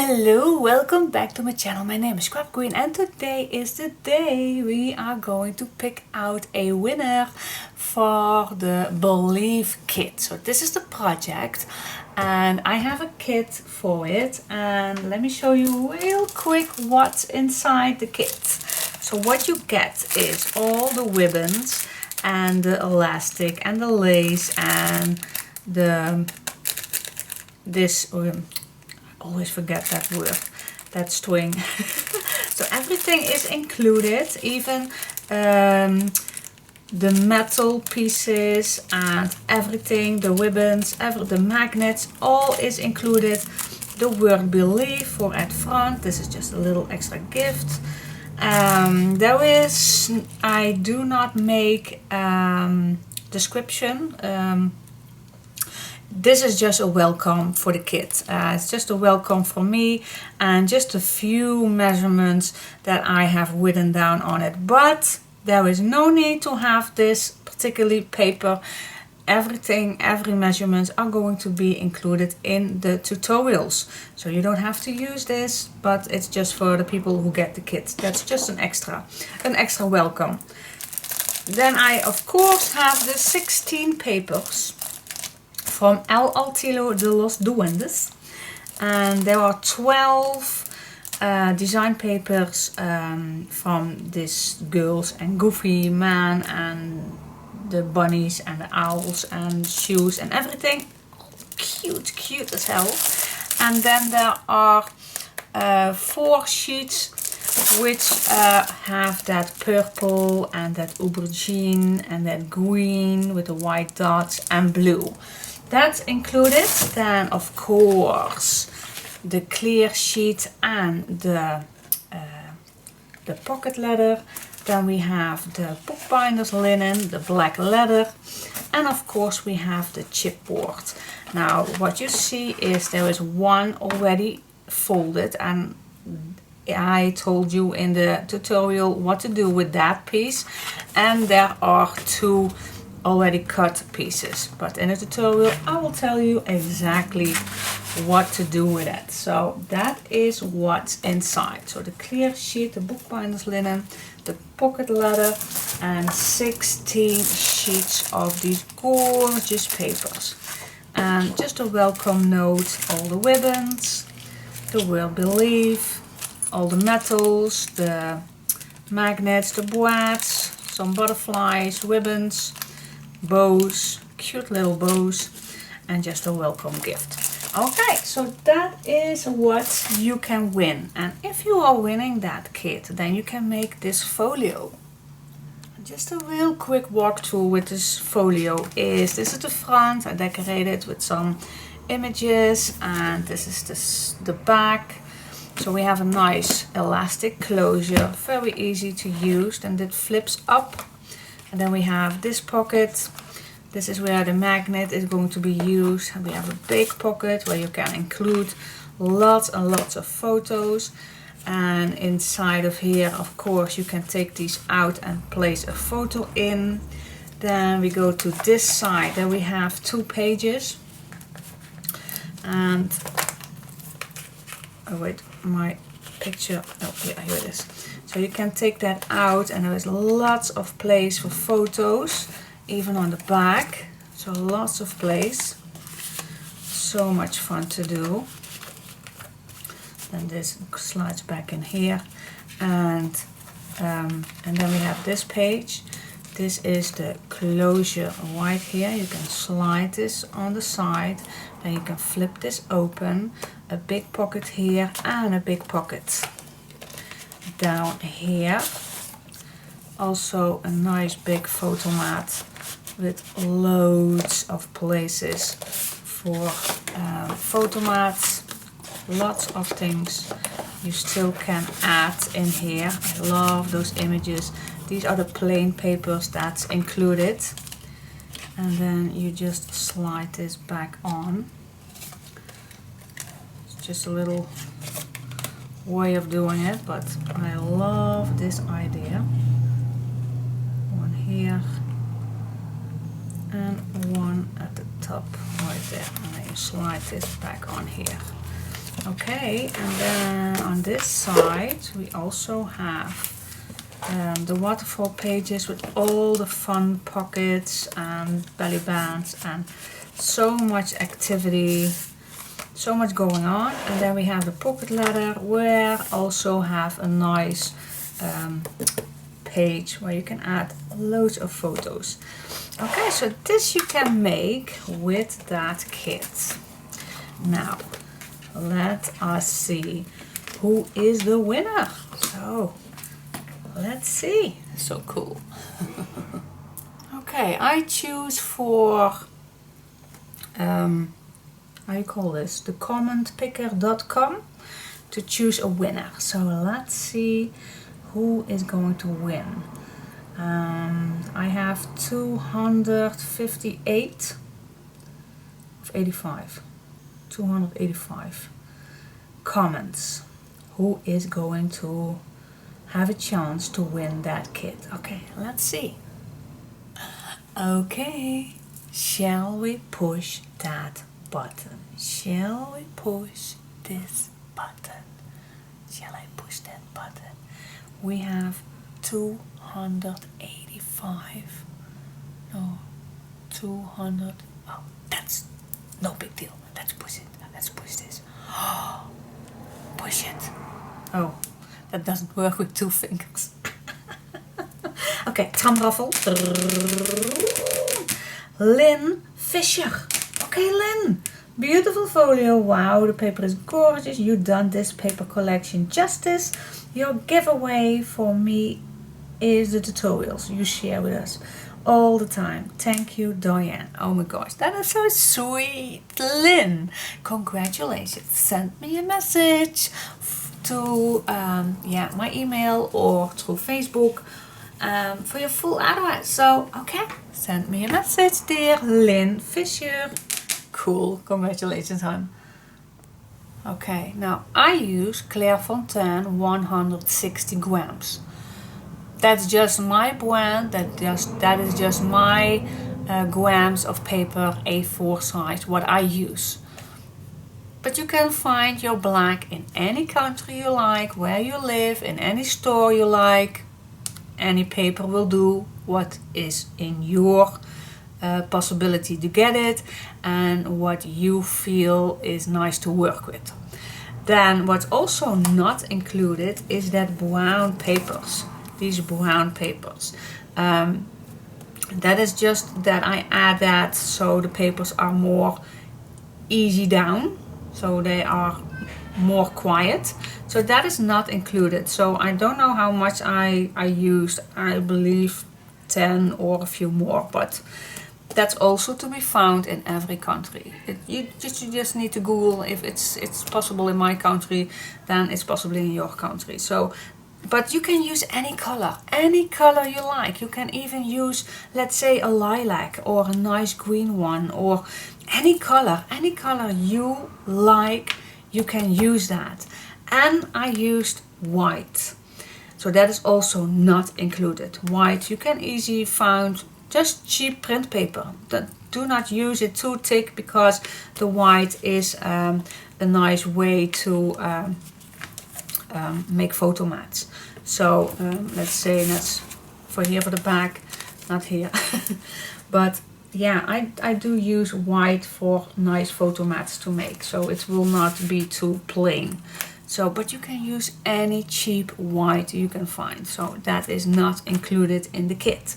Hello, welcome back to my channel. My name is scrapqueen and today is the day we are going to pick out a winner for the Believe kit. So this is the project and I have a kit for it, and let me show you real quick what's inside the kit. So what you get is all the ribbons and the elastic and the lace and always forget that word, that string. So everything is included, even the metal pieces and everything, the ribbons, the magnets, all is included. The word Believe for at front, this is just a little extra gift. I do not make description. This is just a welcome for the kit. It's just a welcome for me and just a few measurements that I have written down on it. But there is no need to have this particularly paper. Every measurements are going to be included in the tutorials. So you don't have to use this, but it's just for the people who get the kit. That's just an extra welcome. Then I of course have the 16 papers from El Altillo de los Duendes, and there are 12 design papers from this girls and goofy man and the bunnies and the owls and shoes and everything. Cute as hell. And then there are 4 sheets which have that purple and that aubergine and that green with the white dots and blue. That's included. Then of course the clear sheet and the pocket leather. Then we have the bookbinder's linen, the black leather, and of course we have the chipboard. Now what you see is there is one already folded, and I told you in the tutorial what to do with that piece, and there are 2 already cut pieces, but in the tutorial I will tell you exactly what to do with it. So that is what's inside. So the clear sheet, the bookbinder's linen, the pocket leather, and 16 sheets of these gorgeous papers. And just a welcome note, all the ribbons, the word Believe, all the metals, the magnets, the boîtes, some butterflies, ribbons, bows, cute little bows, and just a welcome gift. Okay, so that is what you can win. And if you are winning that kit, then you can make this folio. Just a real quick walkthrough with this folio is, this is the front. I decorated with some images, and this is the back. So we have a nice elastic closure, very easy to use, and it flips up. And then we have this pocket. This is where the magnet is going to be used. And we have a big pocket where you can include lots and lots of photos. And inside of here, of course, you can take these out and place a photo in. Then we go to this side. There we have 2 pages. And oh wait, my picture, oh yeah, here it is. So you can take that out, and there is lots of place for photos, even on the back. So lots of place. So much fun to do. Then this slides back in here, and then we have this page. This is the closure right here. You can slide this on the side, then you can flip this open. A big pocket here and a big pocket down here. Also a nice big photo mat with loads of places for photo mats. Lots of things you still can add in here. I love those images. These are the plain papers that's included. And then you just slide this back on. It's just a little way of doing it, but I love this idea. One here and one at the top right there. And then you slide this back on here. Okay, and then on this side we also have the waterfall pages with all the fun pockets and belly bands and so much activity, so much going on. And then we have the pocket letter, where also have a nice page where you can add loads of photos. Okay, so this you can make with that kit. Now let us see who is the winner. So let's see. So cool. Okay, I choose for how you call this, the commentpicker.com, to choose a winner. So let's see who is going to win. I have 258 of 85. 285 comments. Who is going to have a chance to win that kit? Okay, let's see. Okay, shall we push that button? Shall we push this button? Shall I push that button? We have 285. No, 200. Oh, that's no big deal. Let's push it. Let's push this. Push it. Oh, that doesn't work with 2 fingers. Okay, tromroffel. Lynn Fisher. Okay, Lynn. Beautiful folio. Wow, the paper is gorgeous. You've done this paper collection justice. Your giveaway for me is the tutorials you share with us all the time. Thank you, Diane. Oh my gosh, that is so sweet. Lynn, congratulations. Send me a message to my email or through Facebook for your full address. So, okay, send me a message, dear Lynn Fisher. Cool, congratulations, hon. Okay, now I use Clairefontaine 160 grams. That's just my brand, that is just my grams of paper, A4 size, what I use. But you can find your black in any country you like, where you live, in any store you like. Any paper will do what is in your possibility to get it and what you feel is nice to work with. Then what's also not included is that brown papers. These brown papers. That is just that I add that so the papers are more easy down, so they are more quiet. So that is not included. So I don't know how much I used. I believe 10 or a few more, but that's also to be found in every country. You just need to Google if it's possible in my country, then it's possible in your country. So. But you can use any color you like. You can even use, let's say, a lilac or a nice green one, or any color you like, you can use that. And I used white. So that is also not included. White, you can easily find just cheap print paper. Do not use it too thick because the white is a nice way to make photo mats. So let's say that's for here for the back, not here. But yeah, I do use white for nice photo mats to make, so it will not be too plain. So, but you can use any cheap white you can find, so that is not included in the kit.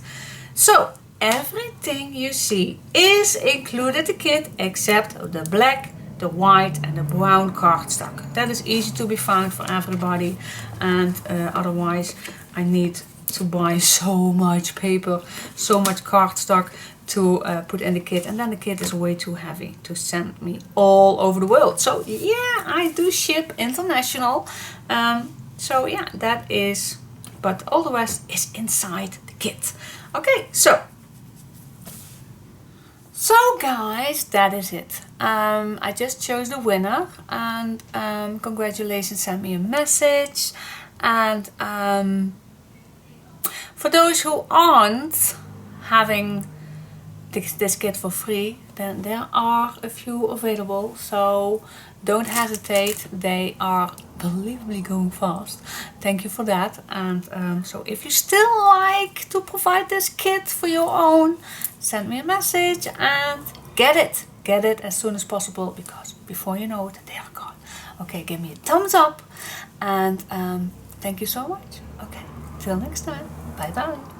So everything you see is included in the kit except the black, the white and the brown cardstock. That is easy to be found for everybody, and otherwise I need to buy so much paper, so much cardstock to put in the kit, and then the kit is way too heavy to send me all over the world. So yeah, I do ship international. So yeah, that is, but all the rest is inside the kit. Okay, so guys, that is it. I just chose the winner, and congratulations, send me a message. And for those who aren't having this kit for free, then there are a few available, so don't hesitate. They are believably going fast. Thank you for that. And so if you still like to provide this kit for your own, send me a message and get it as soon as possible, because before you know it, they are gone. Okay, give me a thumbs up, and thank you so much. Okay, till next time. Bye bye.